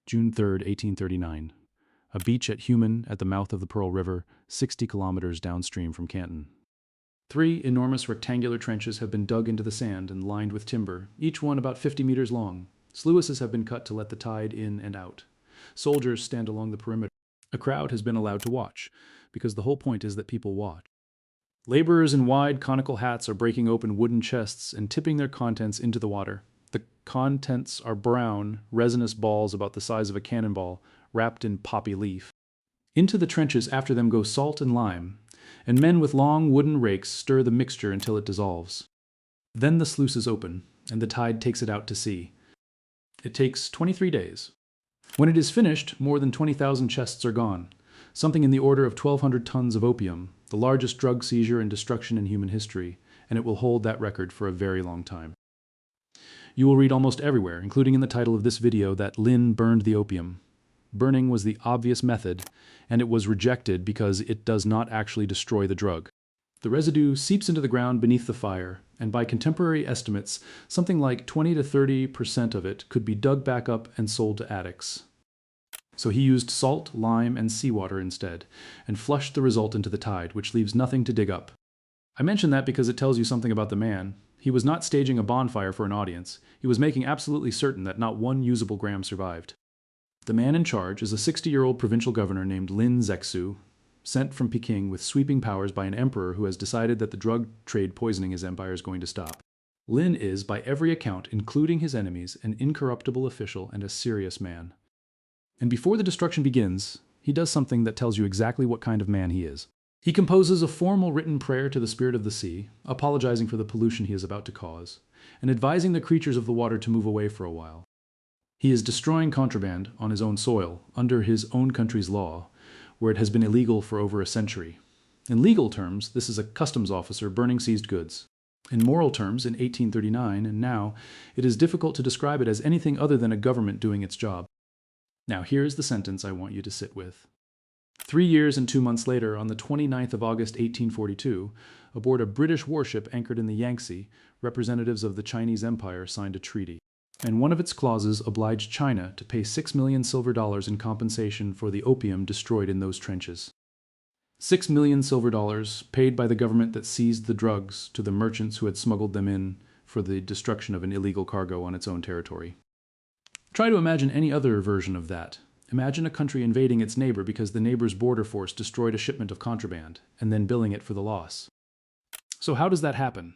June 3rd, 1839. A beach at Human at the mouth of the Pearl River, 60 kilometers downstream from Canton. 3 enormous rectangular trenches have been dug into the sand and lined with timber, each one about 50 meters long. Sluices have been cut to let the tide in and out. Soldiers stand along the perimeter. A crowd has been allowed to watch, because the whole point is that people watch. Laborers in wide conical hats are breaking open wooden chests and tipping their contents into the water. The contents are brown, resinous balls about the size of a cannonball, wrapped in poppy leaf. Into the trenches after them go salt and lime, and men with long wooden rakes stir the mixture until it dissolves. Then the sluices open, and the tide takes it out to sea. It takes 23 days. When it is finished, more than 20,000 chests are gone, something in the order of 1,200 tons of opium, the largest drug seizure and destruction in human history, and it will hold that record for a very long time. You will read almost everywhere, including in the title of this video, that Lin burned the opium. Burning was the obvious method, and it was rejected because it does not actually destroy the drug. The residue seeps into the ground beneath the fire, and by contemporary estimates, something like 20 to 30% of it could be dug back up and sold to addicts. So he used salt, lime, and seawater instead, and flushed the result into the tide, which leaves nothing to dig up. I mention that because it tells you something about the man. He was not staging a bonfire for an audience. He was making absolutely certain that not one usable gram survived. The man in charge is a 60-year-old provincial governor named Lin Zexu, sent from Peking with sweeping powers by an emperor who has decided that the drug trade poisoning his empire is going to stop. Lin is, by every account, including his enemies, an incorruptible official and a serious man. And before the destruction begins, he does something that tells you exactly what kind of man he is. He composes a formal written prayer to the spirit of the sea, apologizing for the pollution he is about to cause, and advising the creatures of the water to move away for a while. He is destroying contraband on his own soil, under his own country's law, where it has been illegal for over a century. In legal terms, this is a customs officer burning seized goods. In moral terms, in 1839 and now, it is difficult to describe it as anything other than a government doing its job. Now here's the sentence I want you to sit with. 3 years and 2 months later, on the 29th of August 1842, aboard a British warship anchored in the Yangtze, representatives of the Chinese Empire signed a treaty. And one of its clauses obliged China to pay 6 million silver dollars in compensation for the opium destroyed in those trenches. 6 million silver dollars paid by the government that seized the drugs to the merchants who had smuggled them in for the destruction of an illegal cargo on its own territory. Try to imagine any other version of that. Imagine a country invading its neighbor because the neighbor's border force destroyed a shipment of contraband, and then billing it for the loss. So how does that happen?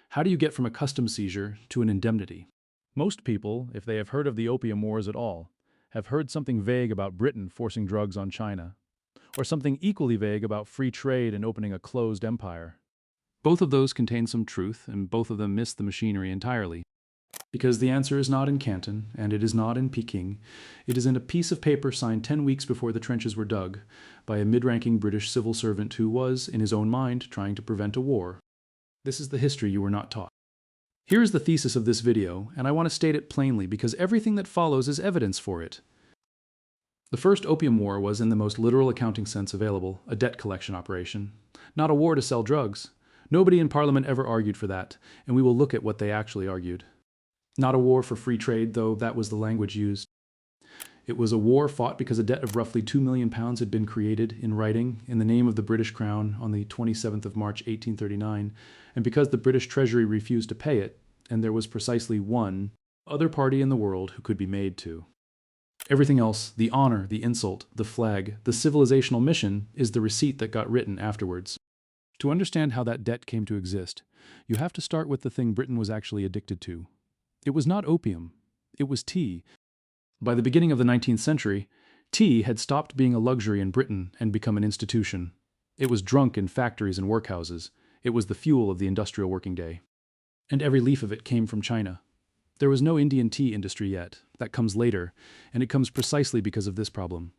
How do you get from a customs seizure to an indemnity? Most people, if they have heard of the Opium Wars at all, have heard something vague about Britain forcing drugs on China, or something equally vague about free trade and opening a closed empire. Both of those contain some truth, and both of them miss the machinery entirely. Because the answer is not in Canton, and it is not in Peking. It is in a piece of paper signed 10 weeks before the trenches were dug, by a mid-ranking British civil servant who was, in his own mind, trying to prevent a war. This is the history you were not taught. Here is the thesis of this video, and I want to state it plainly because everything that follows is evidence for it. The First Opium War was, in the most literal accounting sense available, a debt collection operation, not a war to sell drugs. Nobody in Parliament ever argued for that, and we will look at what they actually argued. Not a war for free trade, though that was the language used. It was a war fought because a debt of roughly £2 million had been created in writing in the name of the British Crown on the 27th of March 1839, and because the British Treasury refused to pay it, and there was precisely one other party in the world who could be made to. Everything else, the honor, the insult, the flag, the civilizational mission, is the receipt that got written afterwards. To understand how that debt came to exist, you have to start with the thing Britain was actually addicted to. It was not opium, it was tea. By the beginning of the 19th century, tea had stopped being a luxury in Britain and become an institution. It was drunk in factories and workhouses. It was the fuel of the industrial working day. And every leaf of it came from China. There was no Indian tea industry yet. That comes later, and it comes precisely because of this problem.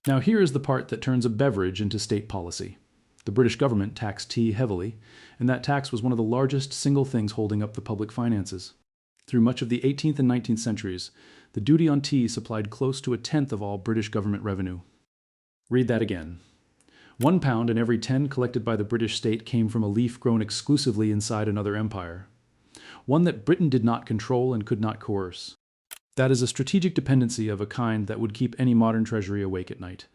Now here is the part that turns a beverage into state policy. The British government taxed tea heavily, and that tax was one of the largest single things holding up the public finances. Through much of the 18th and 19th centuries, the duty on tea supplied close to a tenth of all British government revenue. Read that again. £1 in every 10 collected by the British state came from a leaf grown exclusively inside another empire. One that Britain did not control and could not coerce. That is a strategic dependency of a kind that would keep any modern treasury awake at night.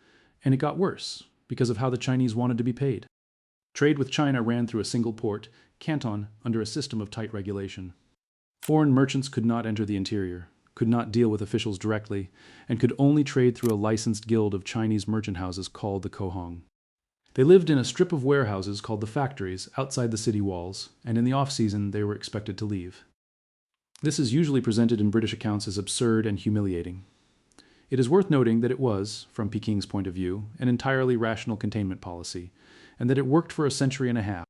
And it got worse because of how the Chinese wanted to be paid. Trade with China ran through a single port, Canton, under a system of tight regulation. Foreign merchants could not enter the interior, could not deal with officials directly, and could only trade through a licensed guild of Chinese merchant houses called the Kohong. They lived in a strip of warehouses called the factories outside the city walls, and in the off-season they were expected to leave. This is usually presented in British accounts as absurd and humiliating. It is worth noting that it was, from Peking's point of view, an entirely rational containment policy, and that it worked for a century and a half.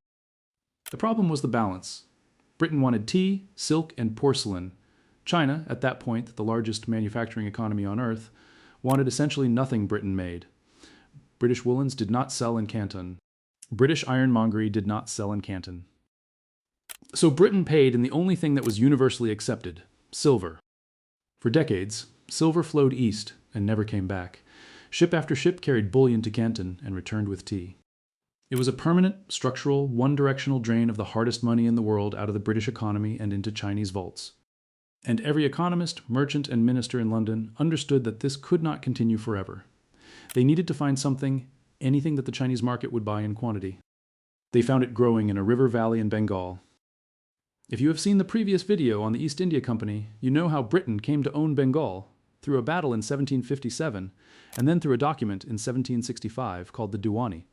The problem was the balance. Britain wanted tea, silk, and porcelain. China, at that point the largest manufacturing economy on earth, wanted essentially nothing Britain made. British woolens did not sell in Canton. British ironmongery did not sell in Canton. So Britain paid in the only thing that was universally accepted, silver. For decades, silver flowed east and never came back. Ship after ship carried bullion to Canton and returned with tea. It was a permanent, structural, one-directional drain of the hardest money in the world out of the British economy and into Chinese vaults. And every economist, merchant, and minister in London understood that this could not continue forever. They needed to find something, anything that the Chinese market would buy in quantity. They found it growing in a river valley in Bengal. If you have seen the previous video on the East India Company, you know how Britain came to own Bengal through a battle in 1757, and then through a document in 1765 called the Diwani,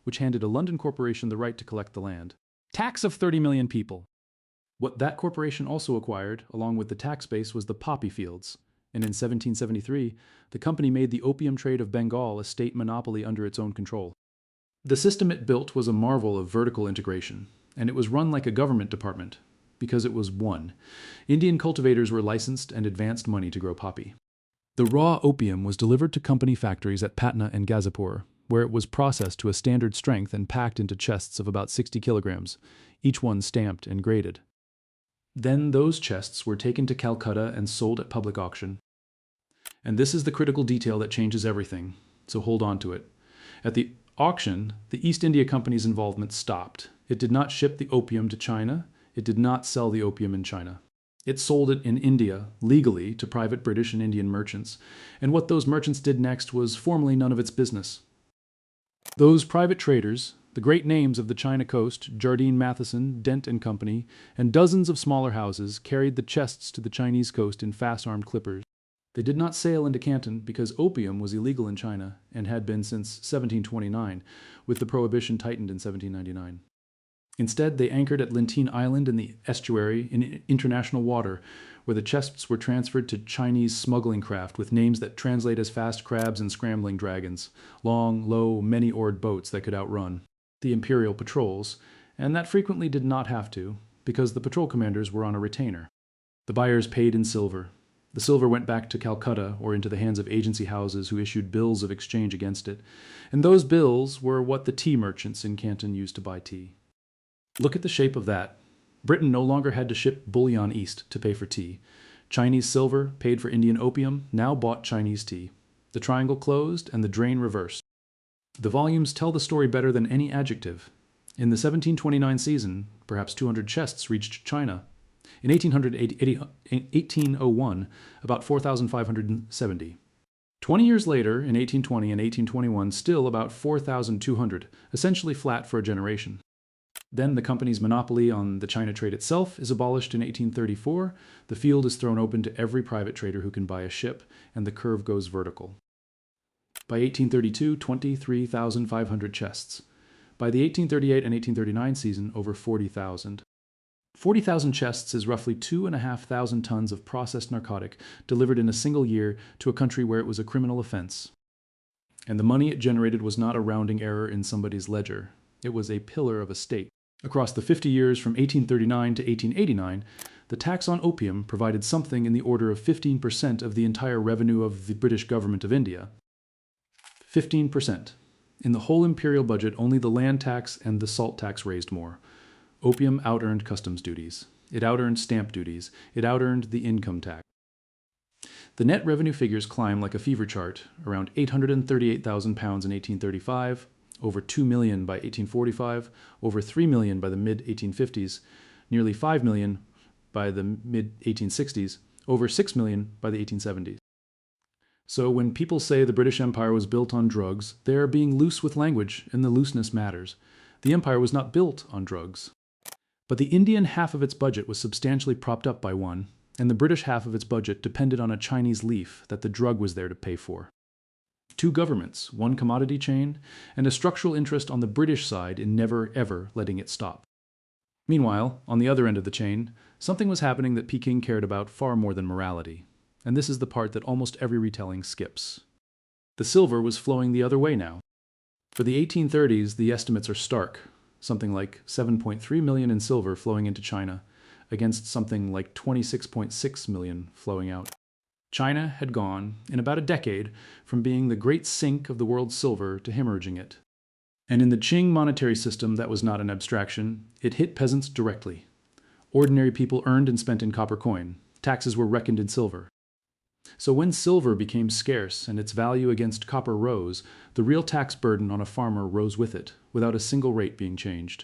which handed a London corporation the right to collect the land. Tax of 30 million people. What that corporation also acquired, along with the tax base, was the poppy fields, and in 1773, the company made the opium trade of Bengal a state monopoly under its own control. The system it built was a marvel of vertical integration, and it was run like a government department, because it was one. Indian cultivators were licensed and advanced money to grow poppy. The raw opium was delivered to company factories at Patna and Gazipur, where it was processed to a standard strength and packed into chests of about 60 kilograms, each one stamped and graded. Then those chests were taken to Calcutta and sold at public auction. And this is the critical detail that changes everything, so hold on to it. At the auction, the East India Company's involvement stopped. It did not ship the opium to China. It did not sell the opium in China. It sold it in India, legally, to private British and Indian merchants, and what those merchants did next was formally none of its business. Those private traders, the great names of the China coast, Jardine Matheson, Dent and Company, and dozens of smaller houses, carried the chests to the Chinese coast in fast-armed clippers. They did not sail into Canton because opium was illegal in China and had been since 1729, with the prohibition tightened in 1799. Instead, they anchored at Linteen Island in the estuary in international water, where the chests were transferred to Chinese smuggling craft with names that translate as fast crabs and scrambling dragons, long, low, many-oared boats that could outrun the imperial patrols, and that frequently did not have to, because the patrol commanders were on a retainer. The buyers paid in silver. The silver went back to Calcutta or into the hands of agency houses who issued bills of exchange against it, and those bills were what the tea merchants in Canton used to buy tea. Look at the shape of that. Britain no longer had to ship bullion east to pay for tea. Chinese silver, paid for Indian opium, now bought Chinese tea. The triangle closed and the drain reversed. The volumes tell the story better than any adjective. In the 1729 season, perhaps 200 chests reached China. In 1801, about 4,570. 20 years later, in 1820 and 1821, still about 4,200, essentially flat for a generation. Then the company's monopoly on the China trade itself is abolished in 1834, the field is thrown open to every private trader who can buy a ship, and the curve goes vertical. By 1832, 23,500 chests. By the 1838 and 1839 season, over 40,000. 40,000 chests is roughly 2,500 tons of processed narcotic delivered in a single year to a country where it was a criminal offense. And the money it generated was not a rounding error in somebody's ledger. It was a pillar of a state. Across the 50 years from 1839 to 1889, the tax on opium provided something in the order of 15% of the entire revenue of the British government of India. 15%. In the whole imperial budget, only the land tax and the salt tax raised more. Opium out-earned customs duties. It out-earned stamp duties. It out-earned the income tax. The net revenue figures climb like a fever chart, around £838,000 in 1835, over 2 million by 1845, over 3 million by the mid-1850s, nearly 5 million by the mid-1860s, over 6 million by the 1870s. So when people say the British Empire was built on drugs, they are being loose with language, and the looseness matters. The empire was not built on drugs. But the Indian half of its budget was substantially propped up by one, and the British half of its budget depended on a Chinese leaf that the drug was there to pay for. Two governments, one commodity chain, and a structural interest on the British side in never, ever letting it stop. Meanwhile, on the other end of the chain, something was happening that Peking cared about far more than morality. And this is the part that almost every retelling skips. The silver was flowing the other way now. For the 1830s, the estimates are stark, something like 7.3 million in silver flowing into China, against something like 26.6 million flowing out. China had gone, in about a decade, from being the great sink of the world's silver to hemorrhaging it. And in the Qing monetary system, that was not an abstraction. It hit peasants directly. Ordinary people earned and spent in copper coin. Taxes were reckoned in silver. So when silver became scarce and its value against copper rose, the real tax burden on a farmer rose with it, without a single rate being changed.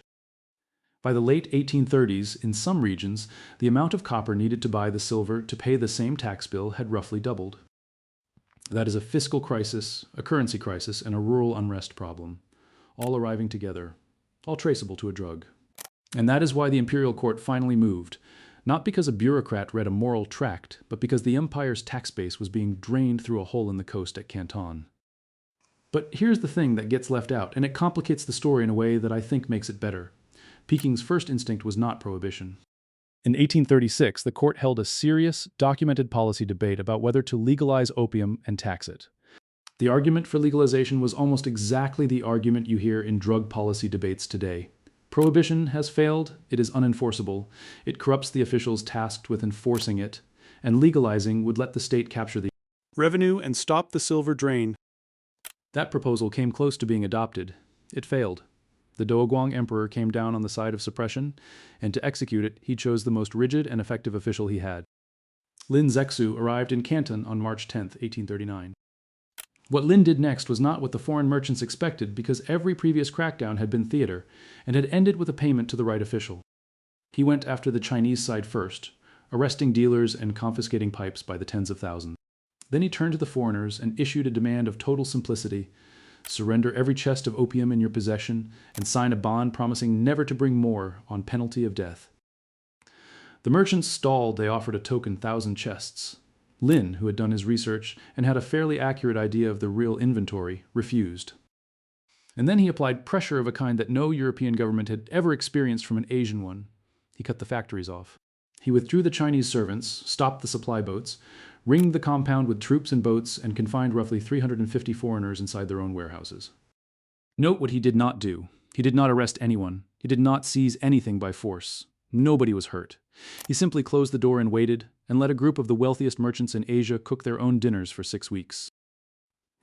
By the late 1830s, in some regions, the amount of copper needed to buy the silver to pay the same tax bill had roughly doubled. That is a fiscal crisis, a currency crisis, and a rural unrest problem, all arriving together, all traceable to a drug. And that is why the imperial court finally moved, not because a bureaucrat read a moral tract, but because the empire's tax base was being drained through a hole in the coast at Canton. But here's the thing that gets left out, and it complicates the story in a way that I think makes it better. Peking's first instinct was not prohibition. In 1836, the court held a serious, documented policy debate about whether to legalize opium and tax it. The argument for legalization was almost exactly the argument you hear in drug policy debates today. Prohibition has failed, it is unenforceable, it corrupts the officials tasked with enforcing it, and legalizing would let the state capture the revenue and stop the silver drain. That proposal came close to being adopted. It failed. The Doguang emperor came down on the side of suppression, and to execute it, he chose the most rigid and effective official he had. Lin Zexu arrived in Canton on March 10, 1839. What Lin did next was not what the foreign merchants expected, because every previous crackdown had been theater, and had ended with a payment to the right official. He went after the Chinese side first, arresting dealers and confiscating pipes by the tens of thousands. Then he turned to the foreigners and issued a demand of total simplicity: surrender every chest of opium in your possession, and sign a bond promising never to bring more on penalty of death. The merchants stalled. They offered a token 1,000 chests. Lin, who had done his research and had a fairly accurate idea of the real inventory, refused. And then he applied pressure of a kind that no European government had ever experienced from an Asian one. He cut the factories off. He withdrew the Chinese servants, stopped the supply boats, ringed the compound with troops and boats, and confined roughly 350 foreigners inside their own warehouses. Note what he did not do. He did not arrest anyone. He did not seize anything by force. Nobody was hurt. He simply closed the door and waited, and let a group of the wealthiest merchants in Asia cook their own dinners for 6 weeks.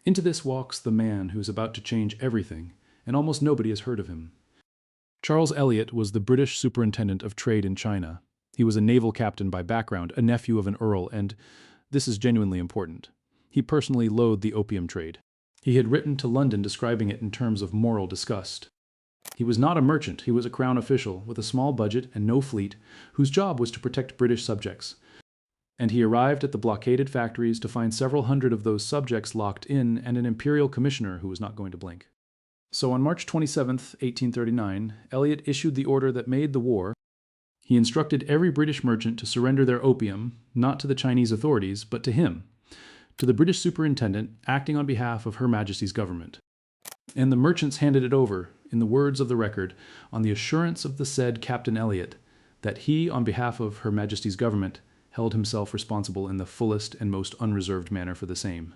Into this walks the man who is about to change everything, and almost nobody has heard of him. Charles Elliot was the British superintendent of trade in China. He was a naval captain by background, a nephew of an earl, and this is genuinely important. He personally loathed the opium trade. He had written to London describing it in terms of moral disgust. He was not a merchant, he was a crown official with a small budget and no fleet, whose job was to protect British subjects. And he arrived at the blockaded factories to find several hundred of those subjects locked in and an imperial commissioner who was not going to blink. So on March 27, 1839, Elliot issued the order that made the war. He instructed every British merchant to surrender their opium, not to the Chinese authorities, but to him, to the British superintendent acting on behalf of Her Majesty's government. And the merchants handed it over, in the words of the record, on the assurance of the said Captain Elliot, that he, on behalf of Her Majesty's government, held himself responsible in the fullest and most unreserved manner for the same.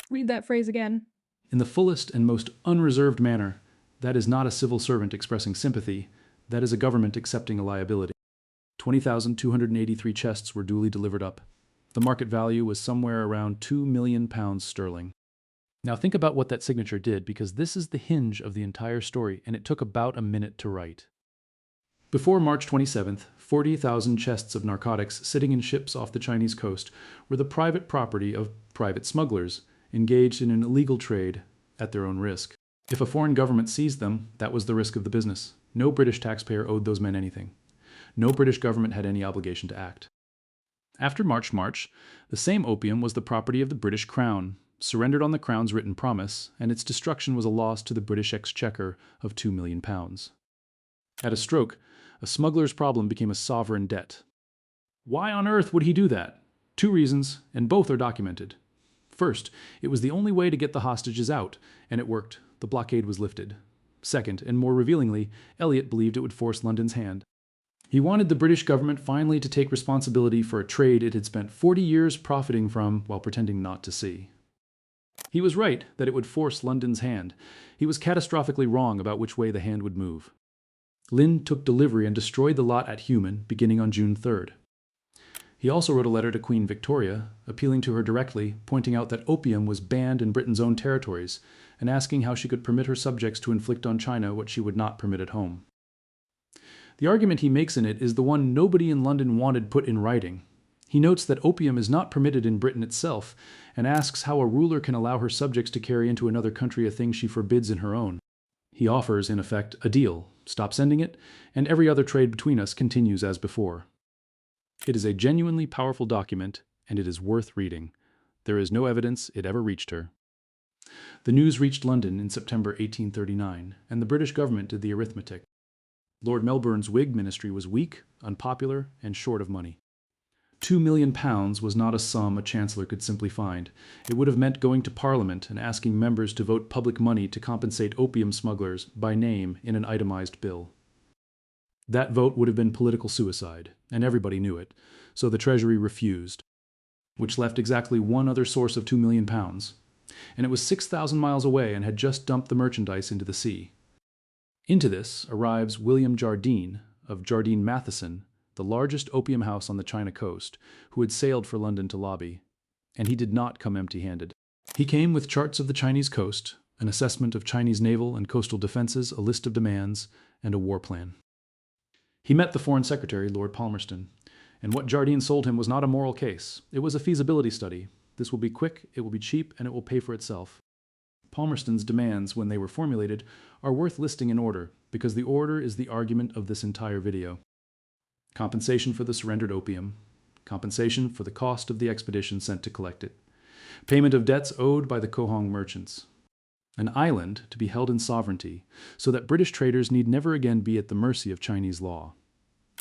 Read that phrase again. In the fullest and most unreserved manner, that is not a civil servant expressing sympathy, that is a government accepting a liability. 20,283 chests were duly delivered up. The market value was somewhere around £2 million sterling. Now think about what that signature did, because this is the hinge of the entire story, and it took about a minute to write. Before March 27th, 40,000 chests of narcotics sitting in ships off the Chinese coast were the private property of private smugglers, engaged in an illegal trade at their own risk. If a foreign government seized them, that was the risk of the business. No British taxpayer owed those men anything. No British government had any obligation to act. After March, the same opium was the property of the British Crown, surrendered on the Crown's written promise, and its destruction was a loss to the British Exchequer of £2 million. At a stroke, a smuggler's problem became a sovereign debt. Why on earth would he do that? Two reasons, and both are documented. First, it was the only way to get the hostages out, and it worked. The blockade was lifted. Second, and more revealingly, Elliot believed it would force London's hand. He wanted the British government finally to take responsibility for a trade it had spent 40 years profiting from while pretending not to see. He was right that it would force London's hand. He was catastrophically wrong about which way the hand would move. Lin took delivery and destroyed the lot at Human beginning on June 3rd. He also wrote a letter to Queen Victoria, appealing to her directly, pointing out that opium was banned in Britain's own territories, and asking how she could permit her subjects to inflict on China what she would not permit at home. The argument he makes in it is the one nobody in London wanted put in writing. He notes that opium is not permitted in Britain itself, and asks how a ruler can allow her subjects to carry into another country a thing she forbids in her own. He offers, in effect, a deal: stop sending it, and every other trade between us continues as before. It is a genuinely powerful document, and it is worth reading. There is no evidence it ever reached her. The news reached London in September 1839, and the British government did the arithmetic. Lord Melbourne's Whig ministry was weak, unpopular, and short of money. £2 million was not a sum a chancellor could simply find. It would have meant going to Parliament and asking members to vote public money to compensate opium smugglers by name in an itemized bill. That vote would have been political suicide, and everybody knew it, so the Treasury refused, which left exactly one other source of £2 million, and it was 6,000 miles away and had just dumped the merchandise into the sea. Into this arrives William Jardine, of Jardine Matheson, the largest opium house on the China coast, who had sailed for London to lobby. And he did not come empty-handed. He came with charts of the Chinese coast, an assessment of Chinese naval and coastal defenses, a list of demands, and a war plan. He met the Foreign Secretary, Lord Palmerston, and what Jardine sold him was not a moral case. It was a feasibility study. This will be quick, it will be cheap, and it will pay for itself. Palmerston's demands, when they were formulated, are worth listing in order, because the order is the argument of this entire video. Compensation for the surrendered opium. Compensation for the cost of the expedition sent to collect it. Payment of debts owed by the Qohong merchants. An island to be held in sovereignty, so that British traders need never again be at the mercy of Chinese law.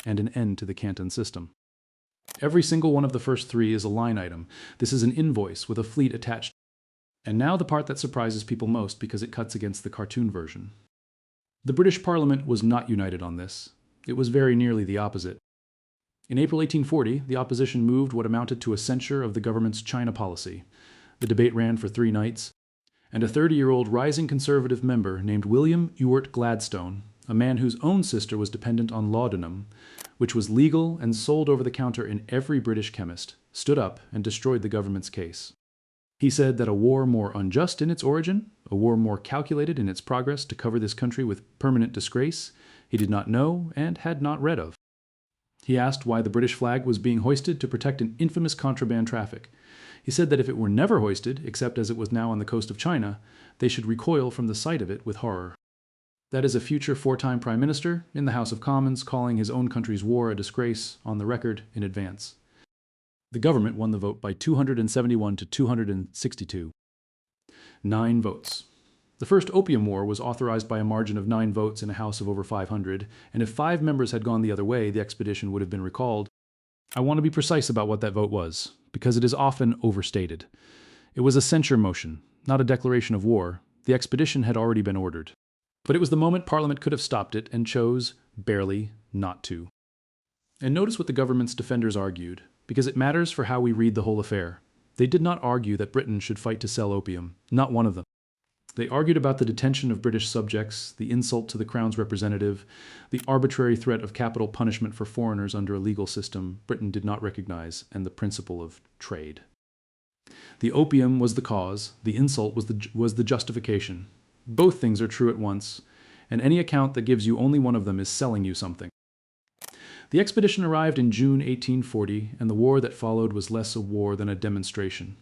And an end to the Canton system. Every single one of the first three is a line item. This is an invoice with a fleet attached. And now the part that surprises people most because it cuts against the cartoon version. The British Parliament was not united on this. It was very nearly the opposite. In April 1840, the opposition moved what amounted to a censure of the government's China policy. The debate ran for 3 nights, and a 30-year-old rising conservative member named William Ewart Gladstone, a man whose own sister was dependent on laudanum, which was legal and sold over the counter in every British chemist, stood up and destroyed the government's case. He said that a war more unjust in its origin, a war more calculated in its progress to cover this country with permanent disgrace, he did not know and had not read of. He asked why the British flag was being hoisted to protect an infamous contraband traffic. He said that if it were never hoisted, except as it was now on the coast of China, they should recoil from the sight of it with horror. That is a future 4-time Prime Minister in the House of Commons calling his own country's war a disgrace on the record in advance. The government won the vote by 271 to 262. 9 votes. The first Opium War was authorized by a margin of 9 votes in a House of over 500, and if 5 members had gone the other way, the expedition would have been recalled. I want to be precise about what that vote was, because it is often overstated. It was a censure motion, not a declaration of war. The expedition had already been ordered. But it was the moment Parliament could have stopped it and chose, barely, not to. And notice what the government's defenders argued, because it matters for how we read the whole affair. They did not argue that Britain should fight to sell opium, not one of them. They argued about the detention of British subjects, the insult to the Crown's representative, the arbitrary threat of capital punishment for foreigners under a legal system Britain did not recognize, and the principle of trade. The opium was the cause, the insult was the justification. Both things are true at once, and any account that gives you only one of them is selling you something. The expedition arrived in June 1840, and the war that followed was less a war than a demonstration.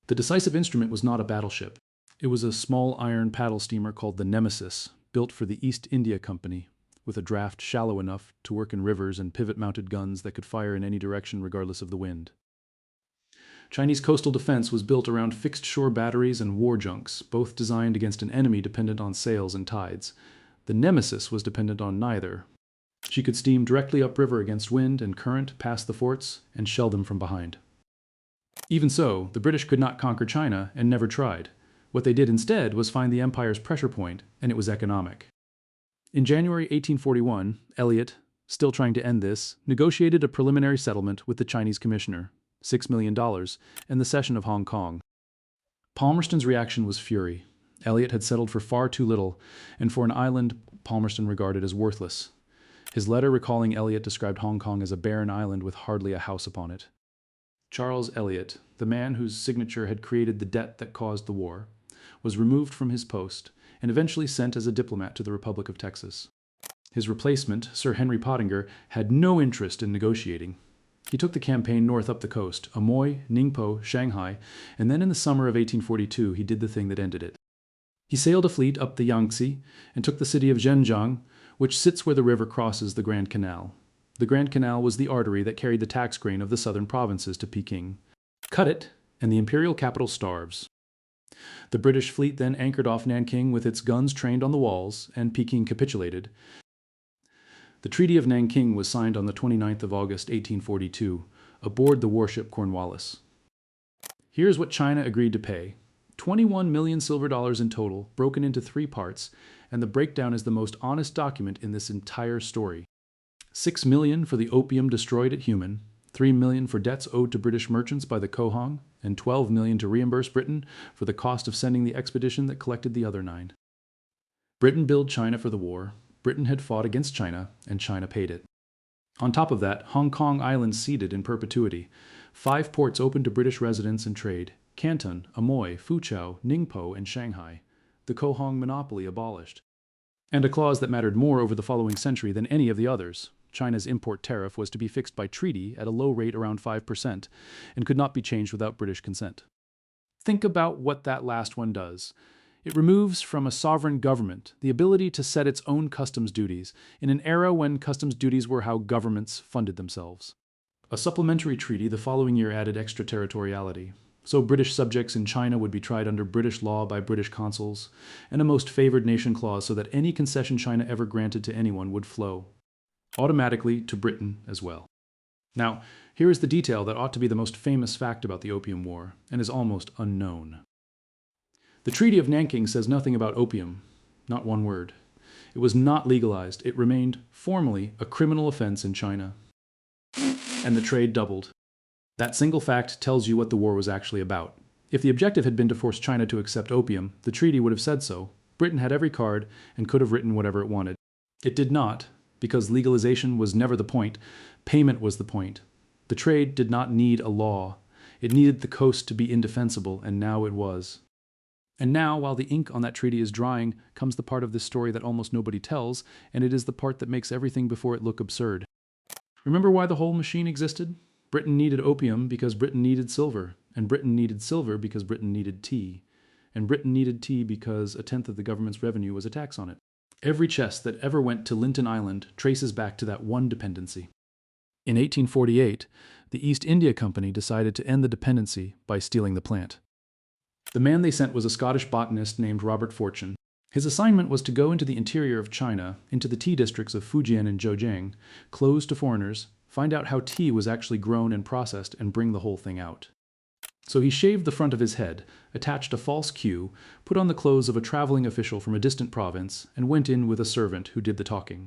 The decisive instrument was not a battleship. It was a small iron paddle steamer called the Nemesis, built for the East India Company, with a draft shallow enough to work in rivers and pivot-mounted guns that could fire in any direction regardless of the wind. Chinese coastal defense was built around fixed-shore batteries and war junks, both designed against an enemy dependent on sails and tides. The nemesis was dependent on neither. She could steam directly upriver against wind and current past the forts and shell them from behind. Even so, the British could not conquer China and never tried. What they did instead was find the empire's pressure point, and it was economic. In January 1841, Elliot, still trying to end this, negotiated a preliminary settlement with the Chinese commissioner, $6 million, and the cession of Hong Kong. Palmerston's reaction was fury. Elliot had settled for far too little, and for an island Palmerston regarded as worthless. His letter recalling Elliot described Hong Kong as a barren island with hardly a house upon it. Charles Elliot, the man whose signature had created the debt that caused the war, was removed from his post and eventually sent as a diplomat to the Republic of Texas. His replacement, Sir Henry Pottinger, had no interest in negotiating. He took the campaign north up the coast, Amoy, Ningpo, Shanghai, and then in the summer of 1842 he did the thing that ended it. He sailed a fleet up the Yangtze and took the city of Zhenjiang, which sits where the river crosses the Grand Canal. The Grand Canal was the artery that carried the tax grain of the southern provinces to Peking. Cut it, and the imperial capital starves. The British fleet then anchored off Nanking with its guns trained on the walls, and Peking capitulated. The Treaty of Nanking was signed on the 29th of August, 1842, aboard the warship Cornwallis. Here's what China agreed to pay. 21 million silver dollars in total, broken into 3 parts, and the breakdown is the most honest document in this entire story. 6 million for the opium destroyed at Human, 3 million for debts owed to British merchants by the Qing, and 12 million to reimburse Britain for the cost of sending the expedition that collected the other 9. Britain billed China for the war. Britain had fought against China, and China paid it. On top of that, Hong Kong Island ceded in perpetuity. 5 ports open to British residents and trade: Canton, Amoy, Foochow, Ningpo, and Shanghai. The Qing monopoly abolished. And a clause that mattered more over the following century than any of the others. China's import tariff was to be fixed by treaty at a low rate around 5% and could not be changed without British consent. Think about what that last one does. It removes from a sovereign government the ability to set its own customs duties in an era when customs duties were how governments funded themselves. A supplementary treaty the following year added extraterritoriality. So British subjects in China would be tried under British law by British consuls, and a most favored nation clause so that any concession China ever granted to anyone would flow automatically to Britain as well. Now, here is the detail that ought to be the most famous fact about the Opium War, and is almost unknown. The Treaty of Nanking says nothing about opium, not one word. It was not legalized. It remained formally a criminal offense in China. And the trade doubled. That single fact tells you what the war was actually about. If the objective had been to force China to accept opium, the treaty would have said so. Britain had every card and could have written whatever it wanted. It did not, because legalization was never the point. Payment was the point. The trade did not need a law. It needed the coast to be indefensible, and now it was. And now, while the ink on that treaty is drying, comes the part of this story that almost nobody tells, and it is the part that makes everything before it look absurd. Remember why the whole machine existed? Britain needed opium because Britain needed silver, and Britain needed silver because Britain needed tea, and Britain needed tea because 1/10 of the government's revenue was a tax on it. Every chest that ever went to Linton Island traces back to that one dependency. In 1848, the East India Company decided to end the dependency by stealing the plant. The man they sent was a Scottish botanist named Robert Fortune. His assignment was to go into the interior of China, into the tea districts of Fujian and Zhejiang, closed to foreigners, find out how tea was actually grown and processed, and bring the whole thing out. So he shaved the front of his head, attached a false queue, put on the clothes of a traveling official from a distant province, and went in with a servant who did the talking.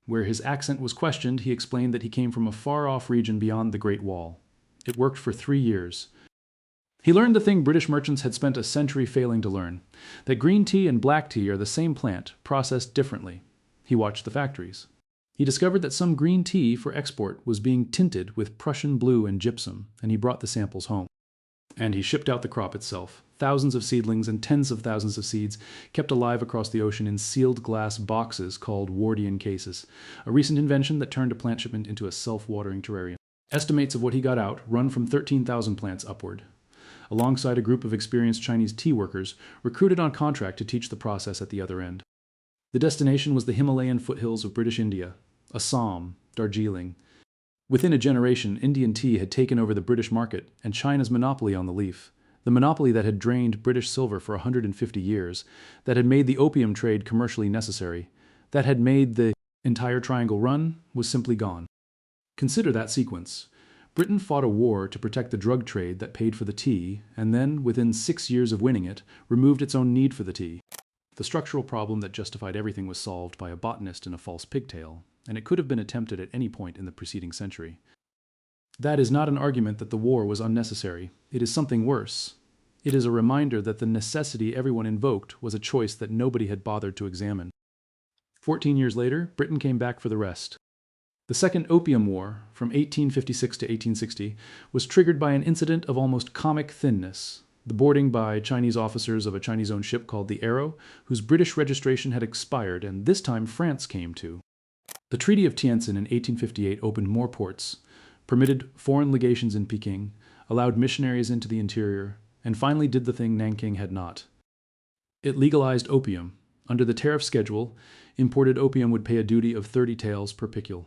Where his accent was questioned, he explained that he came from a far-off region beyond the Great Wall. It worked for 3 years. He learned the thing British merchants had spent a century failing to learn, that green tea and black tea are the same plant, processed differently. He watched the factories. He discovered that some green tea for export was being tinted with Prussian blue and gypsum, and he brought the samples home. And he shipped out the crop itself, thousands of seedlings and tens of thousands of seeds, kept alive across the ocean in sealed glass boxes called Wardian cases, a recent invention that turned a plant shipment into a self-watering terrarium. Estimates of what he got out run from 13,000 plants upward. Alongside a group of experienced Chinese tea workers, recruited on contract to teach the process at the other end. The destination was the Himalayan foothills of British India, Assam, Darjeeling. Within a generation, Indian tea had taken over the British market and China's monopoly on the leaf. The monopoly that had drained British silver for 150 years, that had made the opium trade commercially necessary, that had made the entire triangle run, was simply gone. Consider that sequence. Britain fought a war to protect the drug trade that paid for the tea, and then, within 6 years of winning it, removed its own need for the tea. The structural problem that justified everything was solved by a botanist in a false pigtail, and it could have been attempted at any point in the preceding century. That is not an argument that the war was unnecessary. It is something worse. It is a reminder that the necessity everyone invoked was a choice that nobody had bothered to examine. 14 years later, Britain came back for the rest. The Second Opium War, from 1856 to 1860, was triggered by an incident of almost comic thinness, the boarding by Chinese officers of a Chinese-owned ship called the Arrow, whose British registration had expired, and this time France came too. The Treaty of Tientsin in 1858 opened more ports, permitted foreign legations in Peking, allowed missionaries into the interior, and finally did the thing Nanking had not. It legalized opium. Under the tariff schedule, imported opium would pay a duty of 30 taels per picul.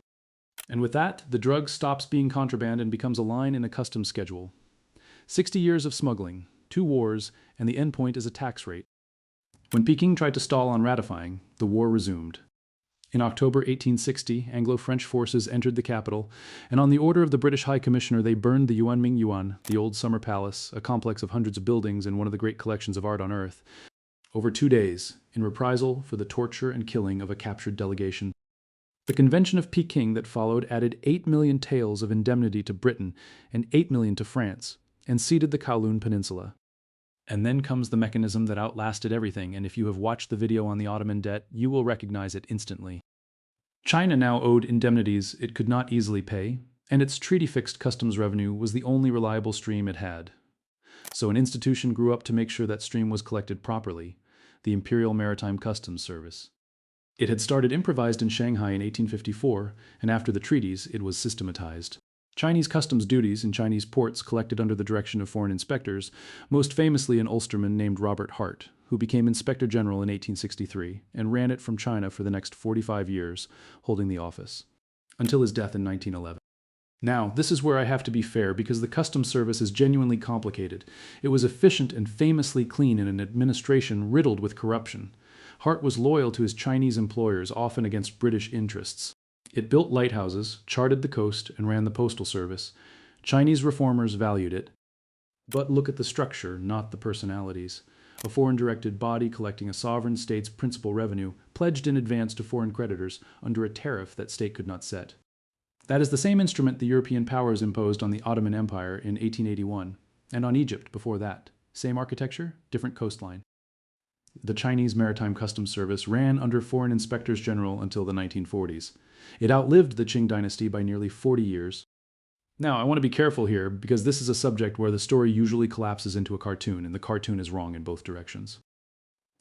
And with that, the drug stops being contraband and becomes a line in a customs schedule. 60 years of smuggling, 2 wars, and the endpoint is a tax rate. When Peking tried to stall on ratifying, the war resumed. In October 1860, Anglo-French forces entered the capital, and on the order of the British High Commissioner they burned the Yuanming Yuan, the old summer palace, a complex of hundreds of buildings and one of the great collections of art on earth, over 2 days, in reprisal for the torture and killing of a captured delegation. The Convention of Peking that followed added 8 million taels of indemnity to Britain and 8 million to France, and ceded the Kowloon Peninsula. And then comes the mechanism that outlasted everything, and if you have watched the video on the Ottoman debt, you will recognize it instantly. China now owed indemnities it could not easily pay, and its treaty-fixed customs revenue was the only reliable stream it had. So an institution grew up to make sure that stream was collected properly, the Imperial Maritime Customs Service. It had started improvised in Shanghai in 1854, and after the treaties, it was systematized. Chinese customs duties in Chinese ports collected under the direction of foreign inspectors, most famously an Ulsterman named Robert Hart, who became Inspector General in 1863 and ran it from China for the next 45 years, holding the office, until his death in 1911. Now, this is where I have to be fair because the customs service is genuinely complicated. It was efficient and famously clean in an administration riddled with corruption. Hart was loyal to his Chinese employers, often against British interests. It built lighthouses, charted the coast, and ran the postal service. Chinese reformers valued it. But look at the structure, not the personalities. A foreign-directed body collecting a sovereign state's principal revenue, pledged in advance to foreign creditors under a tariff that state could not set. That is the same instrument the European powers imposed on the Ottoman Empire in 1881, and on Egypt before that. Same architecture, different coastline. The Chinese Maritime Customs Service ran under foreign inspectors general until the 1940s. It outlived the Qing dynasty by nearly 40 years. Now, I want to be careful here because this is a subject where the story usually collapses into a cartoon, and the cartoon is wrong in both directions.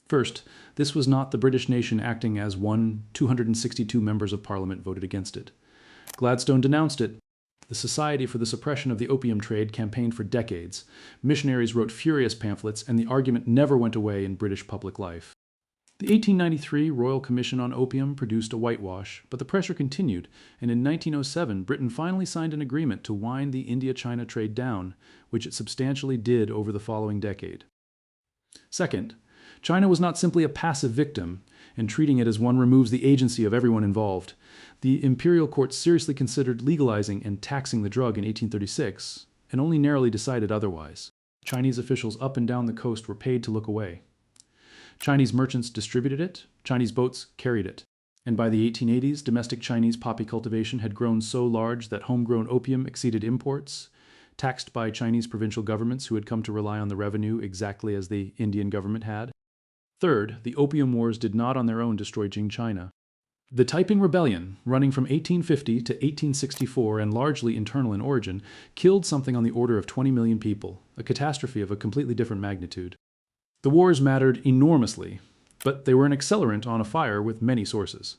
First, this was not the British nation acting as 262 members of Parliament voted against it. Gladstone denounced it. The Society for the Suppression of the Opium Trade campaigned for decades. Missionaries wrote furious pamphlets, and the argument never went away in British public life. The 1893 Royal Commission on Opium produced a whitewash, but the pressure continued, and in 1907 Britain finally signed an agreement to wind the India-China trade down, which it substantially did over the following decade. Second, China was not simply a passive victim, and treating it as one removes the agency of everyone involved. The imperial court seriously considered legalizing and taxing the drug in 1836, and only narrowly decided otherwise. Chinese officials up and down the coast were paid to look away. Chinese merchants distributed it, Chinese boats carried it, and by the 1880s, domestic Chinese poppy cultivation had grown so large that homegrown opium exceeded imports, taxed by Chinese provincial governments who had come to rely on the revenue exactly as the Indian government had. Third, the Opium Wars did not on their own destroy Qing China. The Taiping Rebellion, running from 1850 to 1864 and largely internal in origin, killed something on the order of 20 million people, a catastrophe of a completely different magnitude. The wars mattered enormously, but they were an accelerant on a fire with many sources.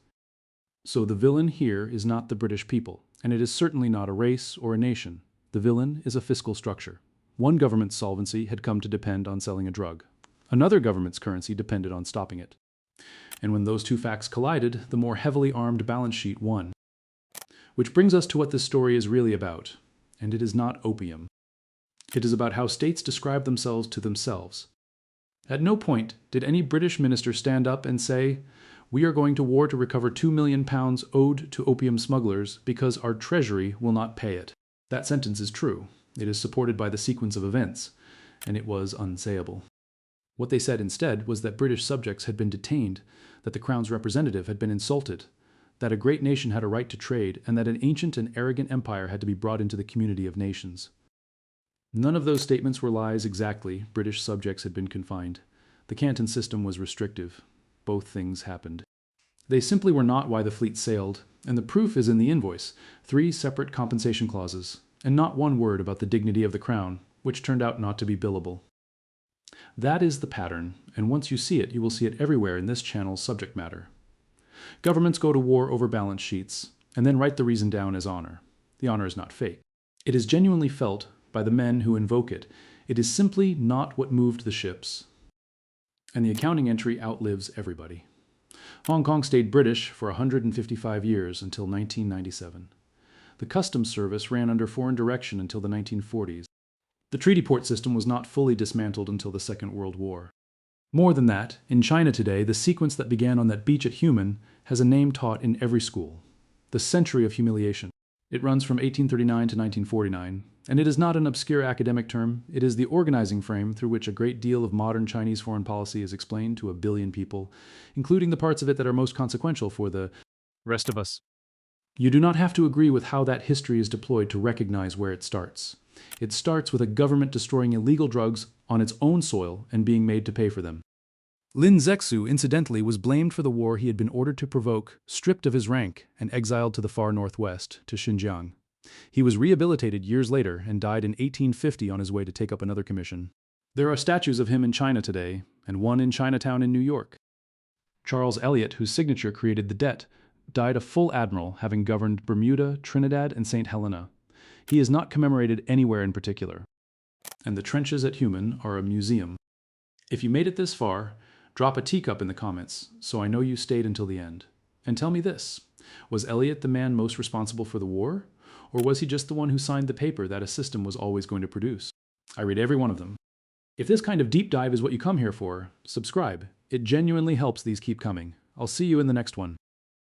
So the villain here is not the British people, and it is certainly not a race or a nation. The villain is a fiscal structure. One government's solvency had come to depend on selling a drug. Another government's currency depended on stopping it. And when those two facts collided, the more heavily armed balance sheet won. Which brings us to what this story is really about. And it is not opium. It is about how states describe themselves to themselves. At no point did any British minister stand up and say, "We are going to war to recover £2 million owed to opium smugglers because our treasury will not pay it." That sentence is true. It is supported by the sequence of events, and it was unsayable. What they said instead was that British subjects had been detained, that the Crown's representative had been insulted, that a great nation had a right to trade, and that an ancient and arrogant empire had to be brought into the community of nations. None of those statements were lies exactly. British subjects had been confined. The Canton system was restrictive. Both things happened. They simply were not why the fleet sailed, and the proof is in the invoice, 3 separate compensation clauses, and not one word about the dignity of the Crown, which turned out not to be billable. That is the pattern, and once you see it, you will see it everywhere in this channel's subject matter. Governments go to war over balance sheets, and then write the reason down as honor. The honor is not fake. It is genuinely felt by the men who invoke it. It is simply not what moved the ships. And the accounting entry outlives everybody. Hong Kong stayed British for 155 years until 1997. The customs service ran under foreign direction until the 1940s. The treaty port system was not fully dismantled until the Second World War. More than that, in China today, the sequence that began on that beach at Human has a name taught in every school: the Century of Humiliation. It runs from 1839 to 1949, and it is not an obscure academic term. It is the organizing frame through which a great deal of modern Chinese foreign policy is explained to 1 billion people, including the parts of it that are most consequential for the rest of us. You do not have to agree with how that history is deployed to recognize where it starts. It starts with a government destroying illegal drugs on its own soil and being made to pay for them. Lin Zexu, incidentally, was blamed for the war he had been ordered to provoke, stripped of his rank, and exiled to the far northwest, to Xinjiang. He was rehabilitated years later and died in 1850 on his way to take up another commission. There are statues of him in China today, and one in Chinatown in New York. Charles Elliot, whose signature created the debt, died a full admiral, having governed Bermuda, Trinidad, and St. Helena. He is not commemorated anywhere in particular. And the trenches at Human are a museum. If you made it this far, drop a teacup in the comments, so I know you stayed until the end. And tell me this: was Elliot the man most responsible for the war? Or was he just the one who signed the paper that a system was always going to produce? I read every one of them. If this kind of deep dive is what you come here for, subscribe. It genuinely helps these keep coming. I'll see you in the next one.